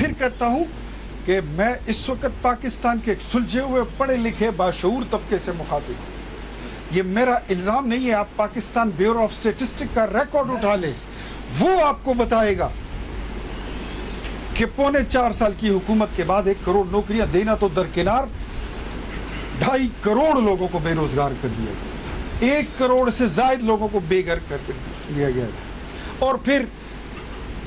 پھر کہتا ہوں کہ میں اس وقت پاکستان کے ایک سلجھے ہوئے پڑھے لکھے باشعور طبقے سے مخاطب ہوں. یہ میرا الزام نہیں ہے. آپ پاکستان بیورو آف اسٹیٹسٹک کا ریکارڈ اٹھا لیں, وہ آپ کو بتائے گا کہ 4.25 سال کی حکومت کے بعد 1 کروڑ نوکریاں دینا تو درکنار, 2.5 کروڑ لوگوں کو بے روزگار کر دیا گیا, 1 کروڑ سے زائد لوگوں کو بے گھر کر دیا گیا, اور پھر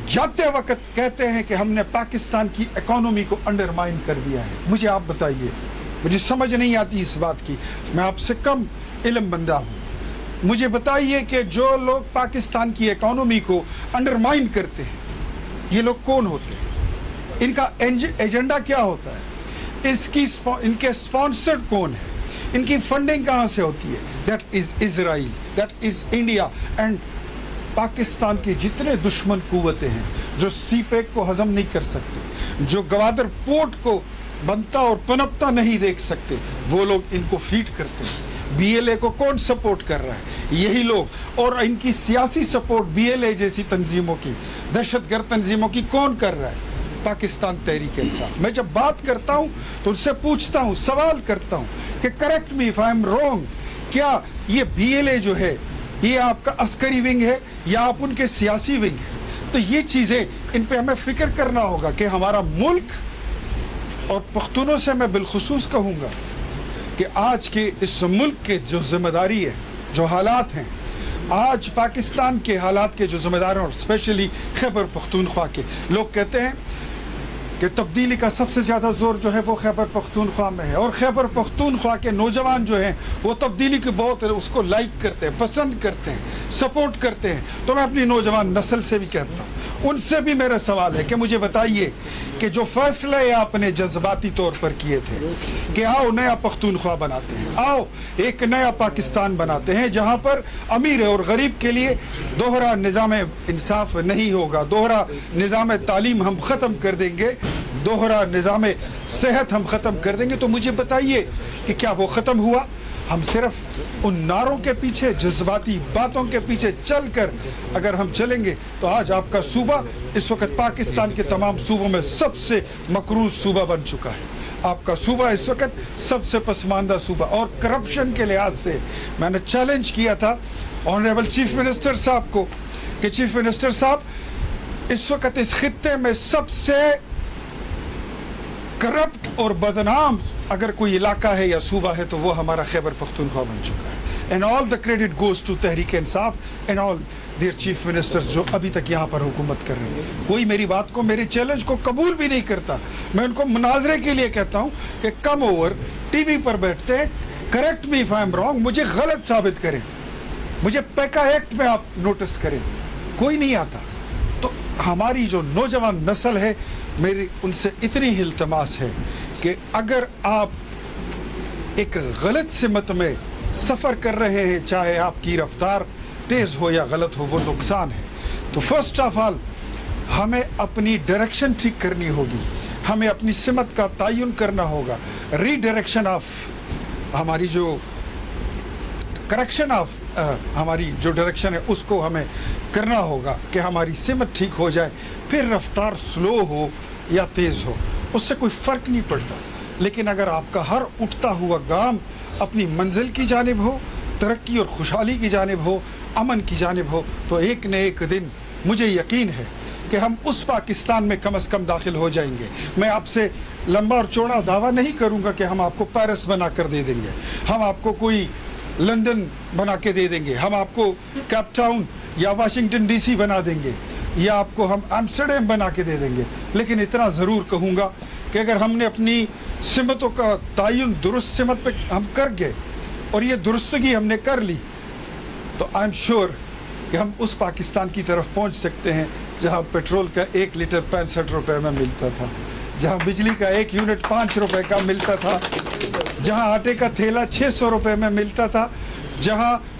جاتے وقت کہتے ہیں کہ ہم نے پاکستان کی اکانومی کو انڈرمائن کر دیا ہے. مجھے آپ بتائیے, مجھے سمجھ نہیں آتی اس بات کی, میں آپ سے کم علم بندہ ہوں. مجھے بتائیے کہ جو لوگ پاکستان کی اکانومی کو انڈرمائن کرتے ہیں یہ لوگ کون ہوتے ہیں, ان کا ایجنڈا کیا ہوتا ہے, ان کے اسپانسرڈ کون ہے, ان کی فنڈنگ کہاں سے ہوتی ہے؟ That is Israel, that is India. And Pakistan کے جتنے دشمن قوتیں ہیں جو سی پیک کو ہضم نہیں کر سکتے, جو گوادر پورٹ کو بنتا اور پنپتا نہیں دیکھ سکتے, وہ لوگ ان کو فیڈ کرتے ہیں. بی ایل اے کو کون سپورٹ کر رہا ہے؟ یہی لوگ. اور ان کی سیاسی سپورٹ بی ایل اے جیسی تنظیموں کی, دہشت گرد تنظیموں کی کون کر رہا ہے؟ پاکستان تحریک انصاف. میں جب بات کرتا ہوں تو ان سے پوچھتا ہوں, سوال کرتا ہوں کہ correct me if I am wrong, کیا یہ بی ایل اے جو ہے یہ آپ کا عسکری ونگ ہے یا آپ ان کے سیاسی ونگ ہے؟ تو یہ چیزیں ان پہ ہمیں فکر کرنا ہوگا کہ ہمارا ملک, اور پختونوں سے میں بالخصوص کہوں گا کہ آج کے اس ملک کے جو ذمہ داری ہے, جو حالات ہیں, آج پاکستان کے حالات کے جو ذمہ دار ہیں, اور اسپیشلی خیبر پختونخوا کے لوگ کہتے ہیں کہ تبدیلی کا سب سے زیادہ زور جو ہے وہ خیبر پختونخوا میں ہے, اور خیبر پختونخوا کے نوجوان جو ہیں وہ تبدیلی کے بہت اس کو لائک کرتے ہیں, پسند کرتے ہیں, سپورٹ کرتے ہیں. تو میں اپنی نوجوان نسل سے بھی کہتا ہوں, ان سے بھی میرا سوال ہے کہ مجھے بتائیے کہ جو فیصلے آپ نے جذباتی طور پر کیے تھے کہ آؤ نیا پختونخوا بناتے ہیں, آؤ ایک نیا پاکستان بناتے ہیں جہاں پر امیر اور غریب کے لیے دوہرا نظام انصاف نہیں ہوگا, دوہرا نظام تعلیم ہم ختم کر دیں گے, دوہرا نظام صحت ہم ختم کر دیں گے, تو مجھے بتائیے کہ کیا وہ ختم ہوا؟ ہم صرف ان نعروں کے پیچھے, جذباتی باتوں کے پیچھے چل کر اگر ہم چلیں گے تو آج آپ کا صوبہ اس وقت پاکستان کے تمام صوبوں میں سب سے مقروض صوبہ بن چکا ہے. آپ کا صوبہ اس وقت سب سے پسماندہ صوبہ, اور کرپشن کے لحاظ سے میں نے چیلنج کیا تھا آنریبل چیف منسٹر صاحب کو کہ چیف منسٹر صاحب اس وقت اس خطے میں سب سے کرپٹ اور بدنام اگر کوئی علاقہ ہے یا صوبہ ہے تو وہ ہمارا خیبر پختونخوا بن چکا ہے. And all the credit goes to Tehreek Insaf and all their chief ministers جو ابھی تک یہاں پر حکومت کر رہے ہیں. کوئی میری بات کو, میرے چیلنج کو قبول بھی نہیں کرتا. میں ان کو مناظرے کے لیے کہتا ہوں کہ کم اوور ٹی وی پر بیٹھتے ہیں, correct me if I am wrong, مجھے غلط ثابت کریں, مجھے پیکا ایکٹ میں آپ نوٹس کریں. کوئی نہیں آتا. تو ہماری جو نوجوان نسل ہے, میری ان سے اتنی التماس ہے کہ اگر آپ ایک غلط سمت میں سفر کر رہے ہیں, چاہے آپ کی رفتار تیز ہو یا غلط ہو, وہ نقصان ہے. تو فرسٹ آف آل ہمیں اپنی ڈائریکشن ٹھیک کرنی ہوگی, ہمیں اپنی سمت کا تعین کرنا ہوگا, ری ڈائریکشن آف ہماری جو کریکشن آف ہماری جو ڈائریکشن ہے اس کو ہمیں کرنا ہوگا کہ ہماری سمت ٹھیک ہو جائے. پھر رفتار سلو ہو یا تیز ہو اس سے کوئی فرق نہیں پڑتا, لیکن اگر آپ کا ہر اٹھتا ہوا گام اپنی منزل کی جانب ہو, ترقی اور خوشحالی کی جانب ہو, امن کی جانب ہو, تو ایک نہ ایک دن مجھے یقین ہے کہ ہم اس پاکستان میں کم از کم داخل ہو جائیں گے. میں آپ سے لمبا اور چوڑا دعویٰ نہیں کروں گا کہ ہم آپ کو پیرس بنا کر دے دیں گے, ہم آپ کو کوئی لندن بنا کے دے دیں گے, ہم آپ کو کیپ ٹاؤن یا واشنگٹن ڈی سی بنا دیں گے, یا آپ کو ہم ایمسٹرڈیم بنا کے دے دیں گے. لیکن اتنا ضرور کہوں گا کہ اگر ہم نے اپنی سمتوں کا تعین درست سمت پہ ہم کر گئے اور یہ درستگی ہم نے کر لی, تو آئی ایم شیور کہ ہم اس پاکستان کی طرف پہنچ سکتے ہیں جہاں پیٹرول کا 1 لیٹر 65 روپے میں ملتا تھا, جہاں بجلی کا 1 یونٹ 5 روپے کا ملتا تھا, جہاں آٹے کا تھیلا 600 روپے میں ملتا تھا, جہاں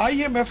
IMF